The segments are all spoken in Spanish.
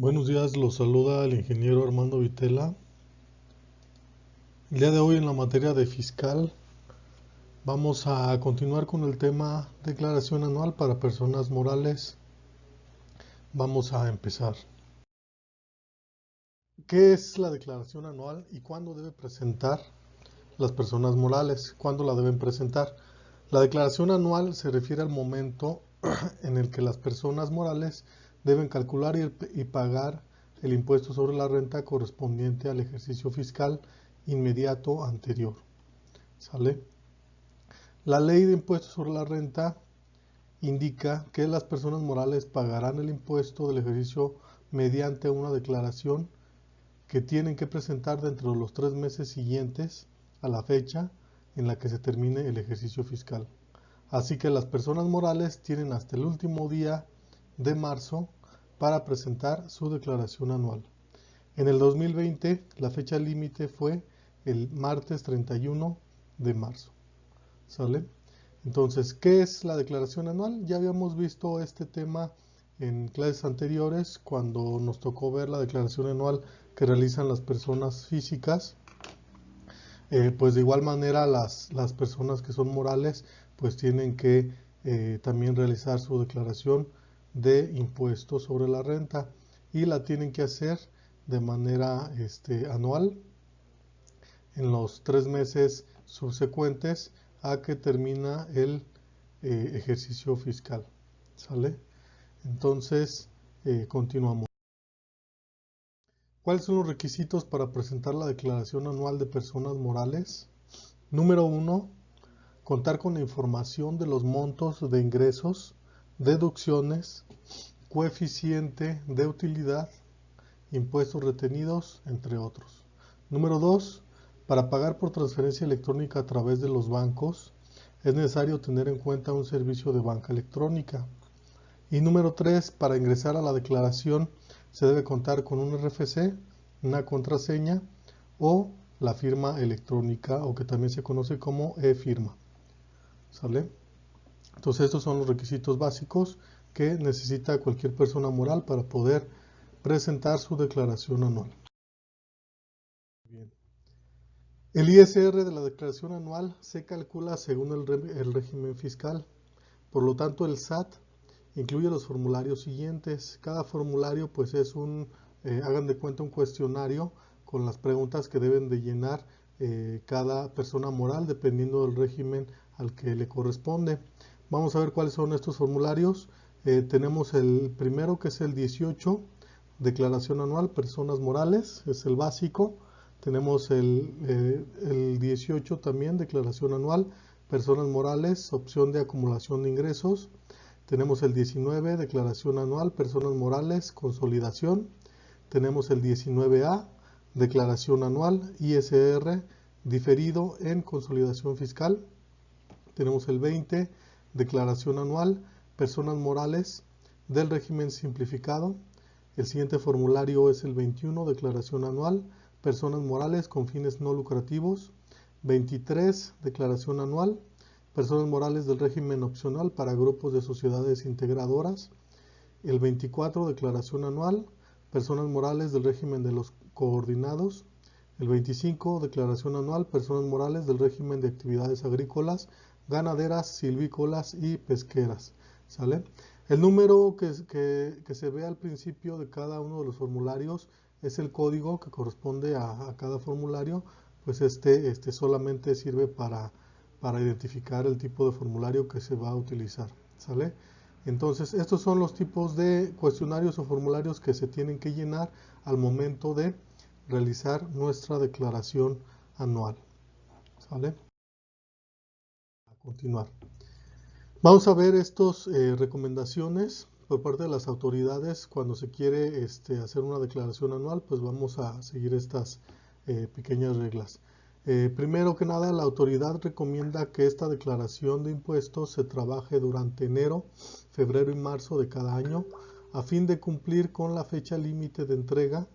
Buenos días, los saluda el ingeniero Armando Vitela. El día de hoy en la materia de fiscal vamos a continuar con el tema declaración anual para personas morales. Vamos a empezar. ¿Qué es la declaración anual y cuándo debe presentar las personas morales? ¿Cuándo la deben presentar? La declaración anual se refiere al momento en el que las personas morales deben calcular y pagar el impuesto sobre la renta correspondiente al ejercicio fiscal inmediato anterior. ¿Sale? La ley de impuestos sobre la renta indica que las personas morales pagarán el impuesto del ejercicio mediante una declaración que tienen que presentar dentro de los 3 meses siguientes a la fecha en la que se termine el ejercicio fiscal. Así que las personas morales tienen hasta el último día de marzo para presentar su declaración anual. En el 2020 la fecha límite fue el martes 31 de marzo. ¿Sale? Entonces, ¿qué es la declaración anual? Ya habíamos visto este tema en clases anteriores cuando nos tocó ver la declaración anual que realizan las personas físicas. Pues de igual manera las personas que son morales pues tienen que también realizar su declaración de impuestos sobre la renta y la tienen que hacer de manera anual en los 3 meses subsecuentes a que termina el ejercicio fiscal. ¿Sale? Entonces, continuamos. ¿Cuáles son los requisitos para presentar la declaración anual de personas morales? Número 1. Contar con la información de los montos de ingresos, deducciones, coeficiente de utilidad, impuestos retenidos, entre otros. Número 2. Para pagar por transferencia electrónica a través de los bancos, es necesario tener en cuenta un servicio de banca electrónica. Y número 3. Para ingresar a la declaración se debe contar con un RFC, una contraseña o la firma electrónica, o que también se conoce como e-firma. ¿Sale? Entonces estos son los requisitos básicos que necesita cualquier persona moral para poder presentar su declaración anual. Bien. El ISR de la declaración anual se calcula según el régimen fiscal. Por lo tanto, el SAT incluye los formularios siguientes. Cada formulario pues es hagan de cuenta un cuestionario con las preguntas que deben de llenar cada persona moral dependiendo del régimen al que le corresponde. Vamos a ver cuáles son estos formularios. Tenemos el primero, que es el 18, declaración anual, personas morales, es el básico. Tenemos el 18 también, declaración anual, personas morales, opción de acumulación de ingresos. Tenemos el 19, declaración anual, personas morales, consolidación. Tenemos el 19A, declaración anual, ISR, diferido en consolidación fiscal. Tenemos el 20, declaración anual, personas morales del régimen simplificado. El siguiente formulario es el 21, declaración anual, personas morales con fines no lucrativos. 23, declaración anual, personas morales del régimen opcional para grupos de sociedades integradoras. El 24, declaración anual, personas morales del régimen de los coordinados. El 25, declaración anual, personas morales del régimen de actividades agrícolas, ganaderas, silvícolas y pesqueras. ¿Sale? El número que se ve al principio de cada uno de los formularios es el código que corresponde a cada formulario, pues solamente sirve para identificar el tipo de formulario que se va a utilizar. ¿Sale? Entonces, estos son los tipos de cuestionarios o formularios que se tienen que llenar al momento de realizar nuestra declaración anual. ¿Sale? A continuar. Vamos a ver estas recomendaciones por parte de las autoridades cuando se quiere hacer una declaración anual, pues vamos a seguir estas pequeñas reglas. Primero que nada, la autoridad recomienda que esta declaración de impuestos se trabaje durante enero, febrero y marzo de cada año a fin de cumplir con la fecha límite de entrega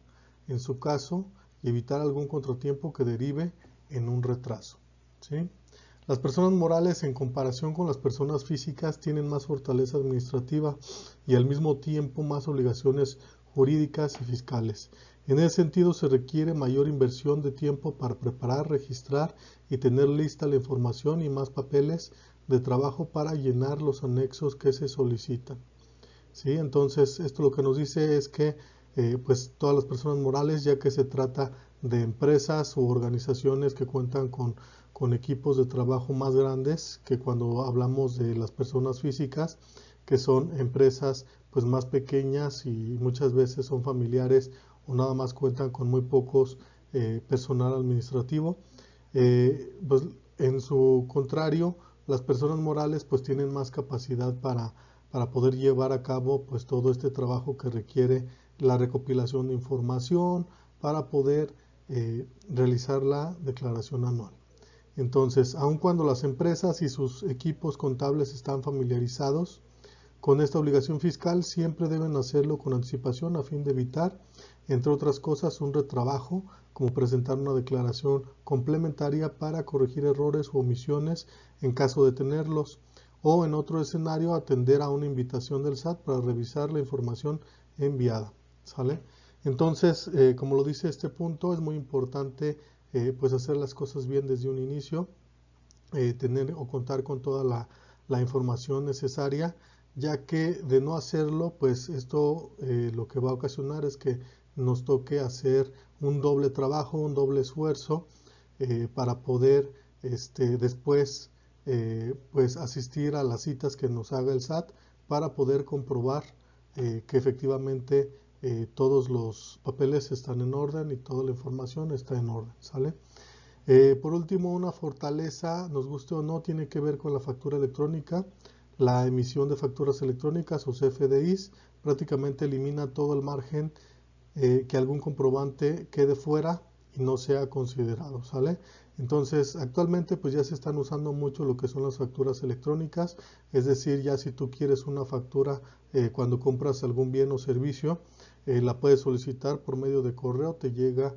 en su caso y evitar algún contratiempo que derive en un retraso. ¿Sí? Las personas morales en comparación con las personas físicas tienen más fortaleza administrativa y al mismo tiempo más obligaciones jurídicas y fiscales. En ese sentido, se requiere mayor inversión de tiempo para preparar, registrar y tener lista la información y más papeles de trabajo para llenar los anexos que se solicitan. ¿Sí? Entonces, esto lo que nos dice es que pues todas las personas morales, ya que se trata de empresas u organizaciones que cuentan con equipos de trabajo más grandes que cuando hablamos de las personas físicas, que son empresas pues más pequeñas y muchas veces son familiares o nada más cuentan con muy pocos personal administrativo. Pues en su contrario, las personas morales pues tienen más capacidad para poder llevar a cabo pues todo este trabajo que requiere la recopilación de información para poder realizar la declaración anual. Entonces, aun cuando las empresas y sus equipos contables están familiarizados con esta obligación fiscal, siempre deben hacerlo con anticipación a fin de evitar, entre otras cosas, un retrabajo, como presentar una declaración complementaria para corregir errores o omisiones en caso de tenerlos, o en otro escenario atender a una invitación del SAT para revisar la información enviada. ¿Sale? Entonces, como lo dice este punto, es muy importante pues hacer las cosas bien desde un inicio, tener o contar con toda la información necesaria, ya que de no hacerlo, pues esto lo que va a ocasionar es que nos toque hacer un doble trabajo, un doble esfuerzo para poder después pues asistir a las citas que nos haga el SAT para poder comprobar que efectivamente todos los papeles están en orden y toda la información está en orden, ¿sale? Por último, una fortaleza, nos guste o no, tiene que ver con la factura electrónica. La emisión de facturas electrónicas o CFDIs prácticamente elimina todo el margen que algún comprobante quede fuera y no sea considerado, ¿sale? Entonces, actualmente pues ya se están usando mucho lo que son las facturas electrónicas, es decir, ya si tú quieres una factura cuando compras algún bien o servicio, la puedes solicitar por medio de correo, te llega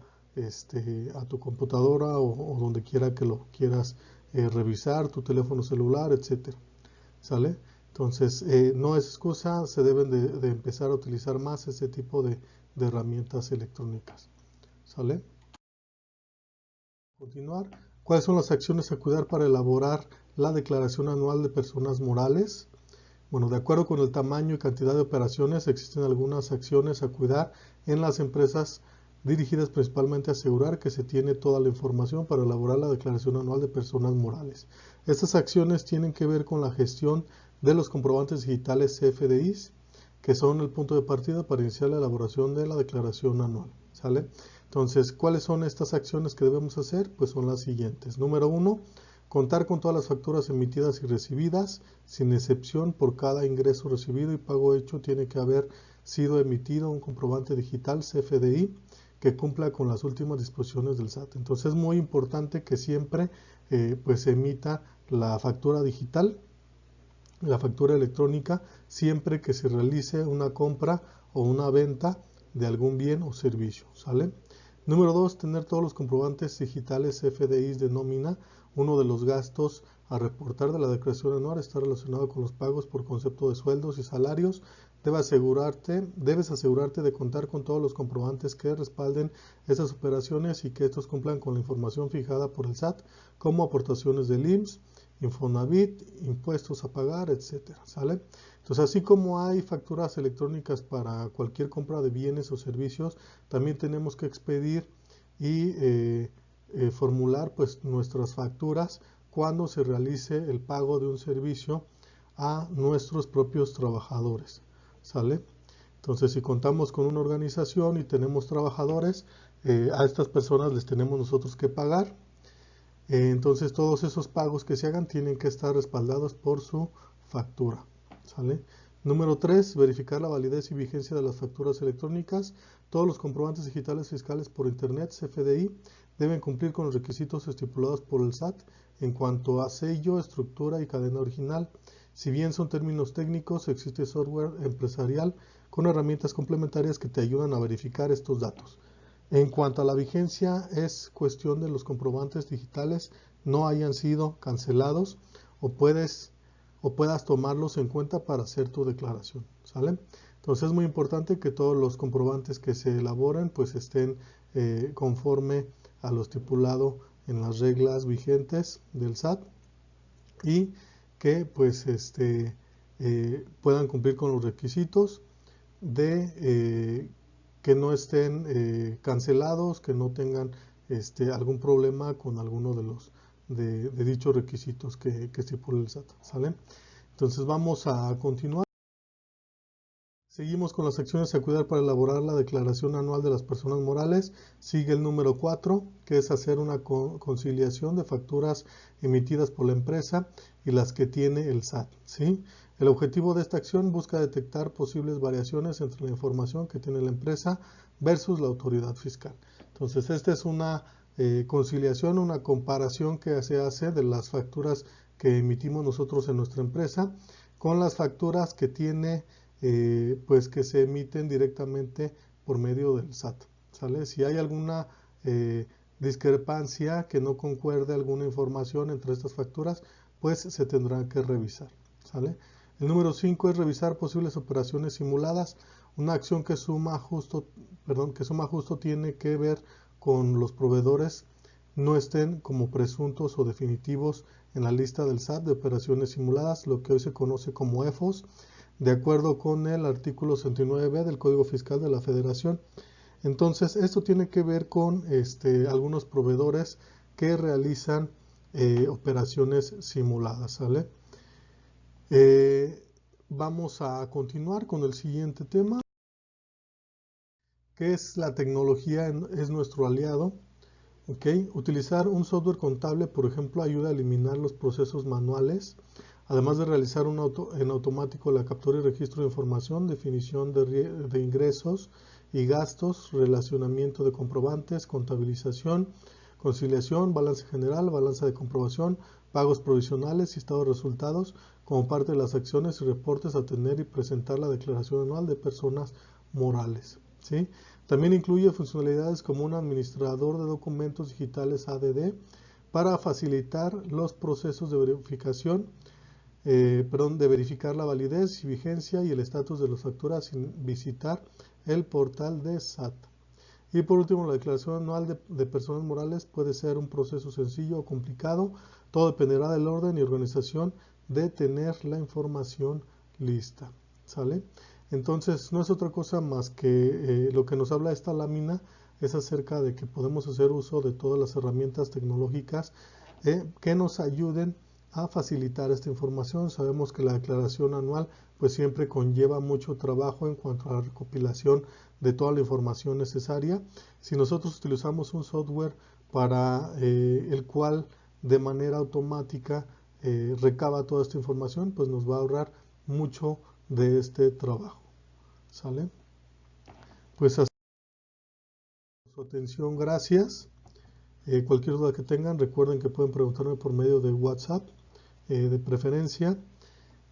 a tu computadora o donde quiera que lo quieras revisar, tu teléfono celular, etcétera, ¿sale? Entonces, no es excusa, se deben de empezar a utilizar más este tipo de herramientas electrónicas, ¿sale? Continuar. ¿Cuáles son las acciones a cuidar para elaborar la declaración anual de personas morales? Bueno, de acuerdo con el tamaño y cantidad de operaciones, existen algunas acciones a cuidar en las empresas dirigidas principalmente a asegurar que se tiene toda la información para elaborar la declaración anual de personas morales. Estas acciones tienen que ver con la gestión de los comprobantes digitales CFDIs, que son el punto de partida para iniciar la elaboración de la declaración anual, ¿sale? Entonces, ¿cuáles son estas acciones que debemos hacer? Pues son las siguientes. Número 1, contar con todas las facturas emitidas y recibidas, sin excepción. Por cada ingreso recibido y pago hecho tiene que haber sido emitido un comprobante digital CFDI que cumpla con las últimas disposiciones del SAT. Entonces es muy importante que siempre pues se emita la factura digital, la factura electrónica, siempre que se realice una compra o una venta de algún bien o servicio, ¿sale? Número 2, tener todos los comprobantes digitales CFDIs de nómina. Uno de los gastos a reportar de la declaración anual está relacionado con los pagos por concepto de sueldos y salarios. Debes asegurarte de contar con todos los comprobantes que respalden esas operaciones y que estos cumplan con la información fijada por el SAT, como aportaciones del IMSS, Infonavit, impuestos a pagar, etcétera, ¿sale? Entonces, así como hay facturas electrónicas para cualquier compra de bienes o servicios, también tenemos que expedir y formular pues nuestras facturas cuando se realice el pago de un servicio a nuestros propios trabajadores, ¿sale? Entonces, si contamos con una organización y tenemos trabajadores, a estas personas les tenemos nosotros que pagar. Entonces, todos esos pagos que se hagan tienen que estar respaldados por su factura, ¿sale? Número 3, verificar la validez y vigencia de las facturas electrónicas. Todos los comprobantes digitales fiscales por Internet, CFDI, deben cumplir con los requisitos estipulados por el SAT en cuanto a sello, estructura y cadena original. Si bien son términos técnicos, existe software empresarial con herramientas complementarias que te ayudan a verificar estos datos. En cuanto a la vigencia, es cuestión de los comprobantes digitales no hayan sido cancelados o o puedas tomarlos en cuenta para hacer tu declaración, ¿sale? Entonces es muy importante que todos los comprobantes que se elaboren pues estén conforme a lo estipulado en las reglas vigentes del SAT y que pues puedan cumplir con los requisitos de que no estén cancelados, que no tengan algún problema con alguno de los de dichos requisitos que estipula el SAT, ¿sale? Entonces vamos a continuar. Seguimos con las acciones a cuidar para elaborar la declaración anual de las personas morales. Sigue el número 4, que es hacer una conciliación de facturas emitidas por la empresa y las que tiene el SAT, ¿sí? El objetivo de esta acción busca detectar posibles variaciones entre la información que tiene la empresa versus la autoridad fiscal. Entonces, esta es una conciliación, una comparación que se hace de las facturas que emitimos nosotros en nuestra empresa con las facturas que tiene pues que se emiten directamente por medio del SAT, ¿sale? Si hay alguna discrepancia que no concuerde alguna información entre estas facturas, pues se tendrá que revisar, ¿sale? El número 5 es revisar posibles operaciones simuladas. Una acción que suma justo tiene que ver con los proveedores no estén como presuntos o definitivos en la lista del SAT de operaciones simuladas, lo que hoy se conoce como EFOS, de acuerdo con el artículo 69b del Código Fiscal de la Federación. Entonces, esto tiene que ver con algunos proveedores que realizan operaciones simuladas, ¿sale? Vamos a continuar con el siguiente tema, que es la tecnología es nuestro aliado. ¿Okay? Utilizar un software contable, por ejemplo, ayuda a eliminar los procesos manuales, además de realizar en automático la captura y registro de información, definición de ingresos y gastos, relacionamiento de comprobantes, contabilización, conciliación, balance general, balanza de comprobación, pagos provisionales y estado de resultados, como parte de las acciones y reportes a tener y presentar la declaración anual de personas morales, ¿sí? También incluye funcionalidades como un administrador de documentos digitales ADD para facilitar los procesos de verificación, de verificar la validez y vigencia y el estatus de las facturas sin visitar el portal de SAT. Y por último, la declaración anual de personas morales puede ser un proceso sencillo o complicado. Todo dependerá del orden y organización de tener la información lista, ¿sale? Entonces, no es otra cosa más que lo que nos habla esta lámina es acerca de que podemos hacer uso de todas las herramientas tecnológicas que nos ayuden a facilitar esta información. Sabemos que la declaración anual pues siempre conlleva mucho trabajo en cuanto a la recopilación de toda la información necesaria. Si nosotros utilizamos un software para el cual de manera automática recaba toda esta información, pues nos va a ahorrar mucho de este trabajo, ¿sale? Pues así, por su atención, gracias. Cualquier duda que tengan, recuerden que pueden preguntarme por medio de WhatsApp, de preferencia.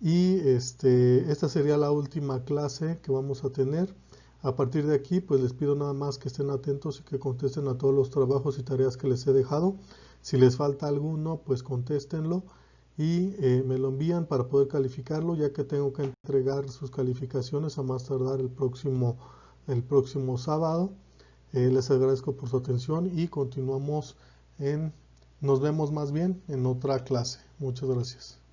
Y esta sería la última clase que vamos a tener. A partir de aquí, pues les pido nada más que estén atentos y que contesten a todos los trabajos y tareas que les he dejado. Si les falta alguno, pues contéstenlo y me lo envían para poder calificarlo, ya que tengo que entregar sus calificaciones a más tardar el próximo sábado. Les agradezco por su atención y continuamos nos vemos más bien en otra clase. Muchas gracias.